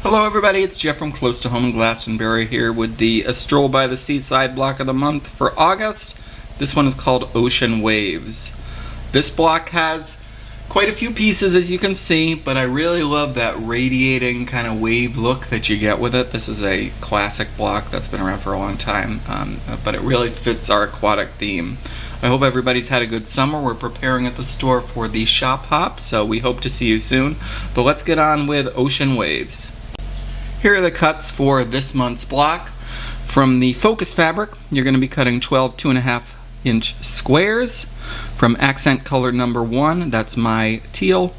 Hello everybody, it's Jeff from Close to Home in Glastonbury here with the Stroll by the Seaside block of the month for August. This one is called Ocean Waves. This block has quite a few pieces as you can see, but I really love that radiating kind of wave look that you get with it. This is a classic block that's been around for a long time, but it really fits our aquatic theme. I hope everybody's had a good summer. We're preparing at the store for the shop hop, so we hope to see you soon. But let's get on with Ocean Waves. Here are the cuts for this month's block. From the focus fabric, you're going to be cutting 12 2.5 inch squares. From accent color number 1, that's my teal,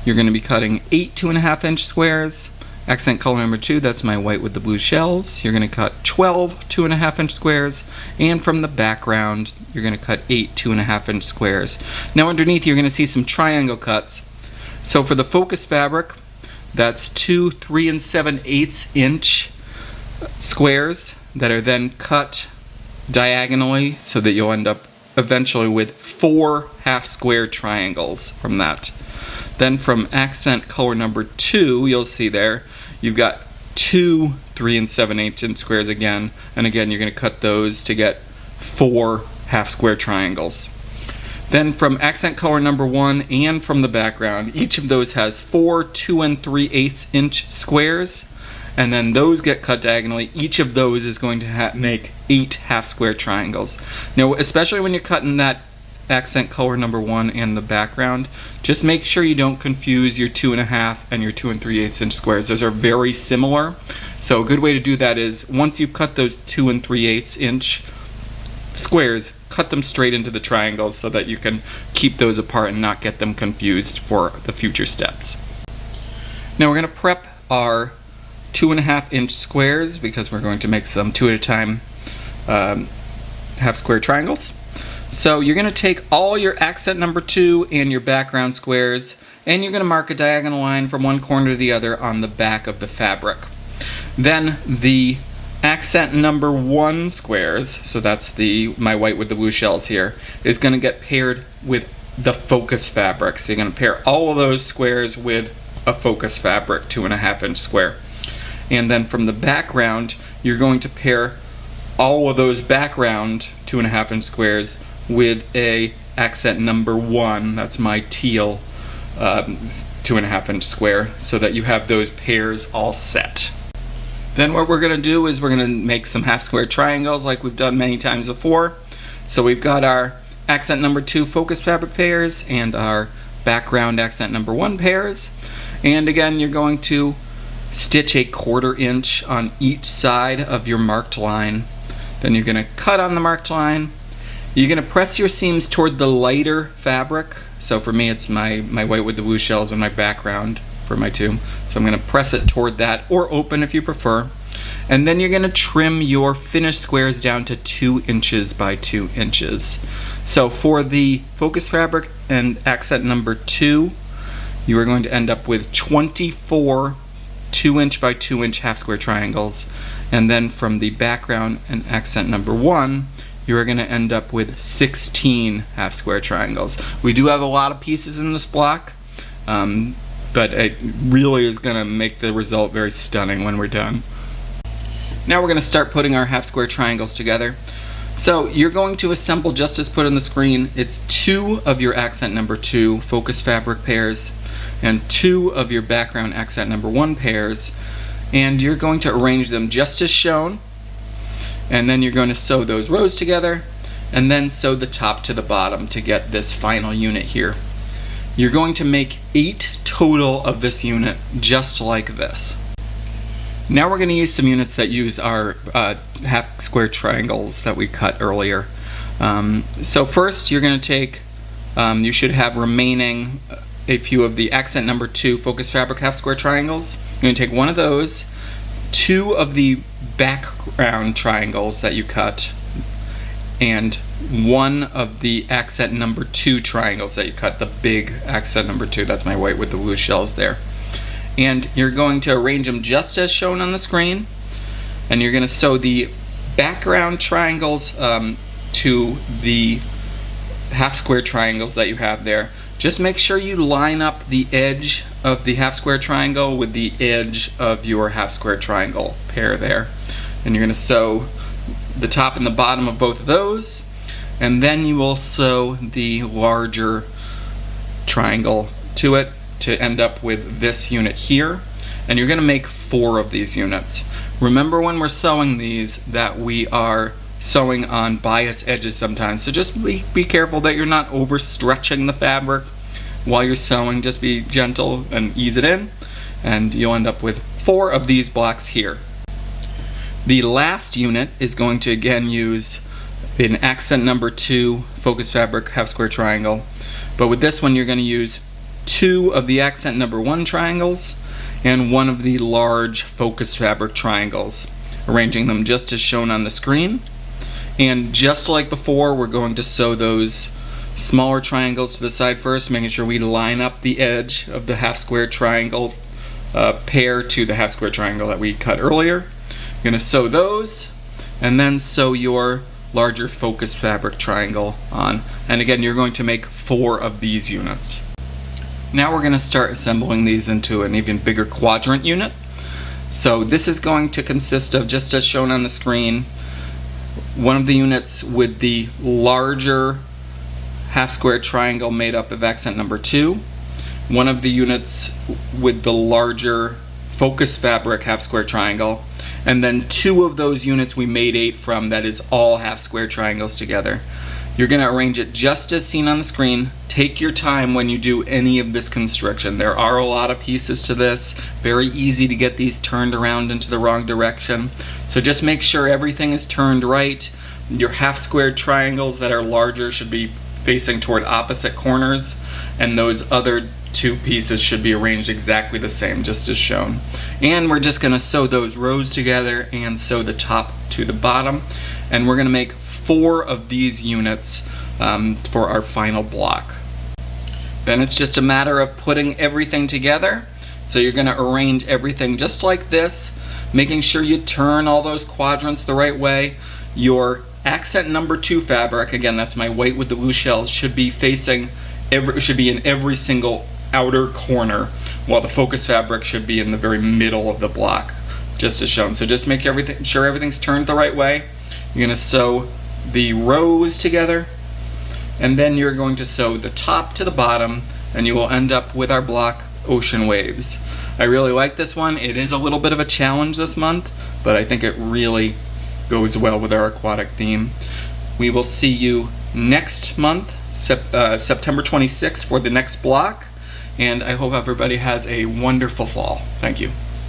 you're going to be cutting 8 2.5 inch squares. Accent color number 2, that's my white with the blue shells. You're going to cut 12 2.5 inch squares. And from the background, you're going to cut 8 2.5 inch squares. Now underneath, you're going to see some triangle cuts. So for the focus fabric, that's 2 3 7/8 inch squares that are then cut diagonally so that you'll end up eventually with 4 half square triangles from that. Then from accent color number 2, you'll see there, you've got 2 3 7/8 inch squares again, and again you're going to cut those to get 4 half square triangles. Then from accent color number 1 and from the background, each of those has 4 2 3/8 inch squares, and then those get cut diagonally. Each of those is going to make 8 half square triangles. Now, especially when you're cutting that accent color number 1 and the background, just make sure you don't confuse your 2.5 and your 2 3/8 inch squares. Those are very similar. So a good way to do that is once you've cut those 2 3/8 inch squares, cut them straight into the triangles so that you can keep those apart and not get them confused for the future steps. Now we're going to prep our 2.5 inch squares because we're going to make some 2 at a time half square triangles. So you're going to take all your accent number 2 and your background squares, and you're going to mark a diagonal line from one corner to the other on the back of the fabric. Then the accent number 1 squares, so that's my white with the blue shells here, is going to get paired with the focus fabric. So you're going to pair all of those squares with a focus fabric 2.5 inch square. And then from the background, you're going to pair all of those background 2.5 inch squares with a accent number 1, that's my teal 2.5 inch square, so that you have those pairs all set. Then what we're going to do is we're going to make some half square triangles like we've done many times before. So we've got our accent number 2 focus fabric pairs and our background accent number 1 pairs. And again, you're going to stitch a 1/4 inch on each side of your marked line. Then you're going to cut on the marked line. You're going to press your seams toward the lighter fabric. So for me it's my white with the blue shells and my background for my 2. So I'm going to press it toward that, or open if you prefer. And then you're going to trim your finished squares down to 2 inches by 2 inches. So for the focus fabric and accent number 2, you are going to end up with 24 2 inch by 2 inch half square triangles. And then from the background and accent number 1, you are going to end up with 16 half square triangles. We do have a lot of pieces in this block, but it really is going to make the result very stunning when we're done. Now we're going to start putting our half square triangles together. So you're going to assemble just as put on the screen. It's 2 of your accent number 2 focus fabric pairs and 2 of your background accent number 1 pairs, and you're going to arrange them just as shown, and then you're going to sew those rows together and then sew the top to the bottom to get this final unit here. You're going to make 8 total of this unit just like this. Now we're going to use some units that use our half square triangles that we cut earlier. So first you're going to take, you should have remaining a few of the accent number 2 focus fabric half square triangles. You're going to take one of those, 2 of the background triangles that you cut, and 1 of the accent number 2 triangles that you cut, the big accent number 2, that's my white with the blue shells there. And you're going to arrange them just as shown on the screen, and you're going to sew the background triangles to the half square triangles that you have there. just make sure you line up the edge of the half square triangle with the edge of your half square triangle pair there. And you're going to sew the top and the bottom of both of those, and then you will sew the larger triangle to it to end up with this unit here. And you're going to make 4 of these units. Remember when we're sewing these that we are sewing on bias edges sometimes, so just be careful that you're not overstretching the fabric while you're sewing. Just be gentle and ease it in, and you'll end up with 4 of these blocks here. The last unit is going to again use an accent number 2 focus fabric half square triangle, but with this one you're going to use 2 of the accent number 1 triangles and 1 of the large focus fabric triangles, arranging them just as shown on the screen. And just like before, we're going to sew those smaller triangles to the side first, making sure we line up the edge of the half square triangle pair to the half square triangle that we cut earlier. You're going to sew those and then sew your larger focus fabric triangle on. And again, you're going to make 4 of these units. Now we're going to start assembling these into an even bigger quadrant unit. So this is going to consist of, just as shown on the screen, one of the units with the larger half square triangle made up of accent number 2, one of the units with the larger focus fabric half square triangle, and then 2 of those units we made 8 from, that is all half square triangles together. You're going to arrange it just as seen on the screen. Take your time when you do any of this construction. There are a lot of pieces to this. Very easy to get these turned around into the wrong direction. So just make sure everything is turned right. Your half square triangles that are larger should be facing toward opposite corners, and those other 2 pieces should be arranged exactly the same, just as shown. And we're just going to sew those rows together and sew the top to the bottom, and we're going to make 4 of these units for our final block. Then it's just a matter of putting everything together. So you're going to arrange everything just like this, making sure you turn all those quadrants the right way. Your accent number 2 fabric, again that's my white with the blue shells, should be facing should be in every single outer corner, while the focus fabric should be in the very middle of the block, just as shown. So just make sure everything's turned the right way. You're going to sew the rows together, and then you're going to sew the top to the bottom, and you will end up with our block Ocean Waves. I really like this one. It is a little bit of a challenge this month, but I think it really goes well with our aquatic theme. We will see you next month, September 26th, for the next block, and I hope everybody has a wonderful fall. Thank you.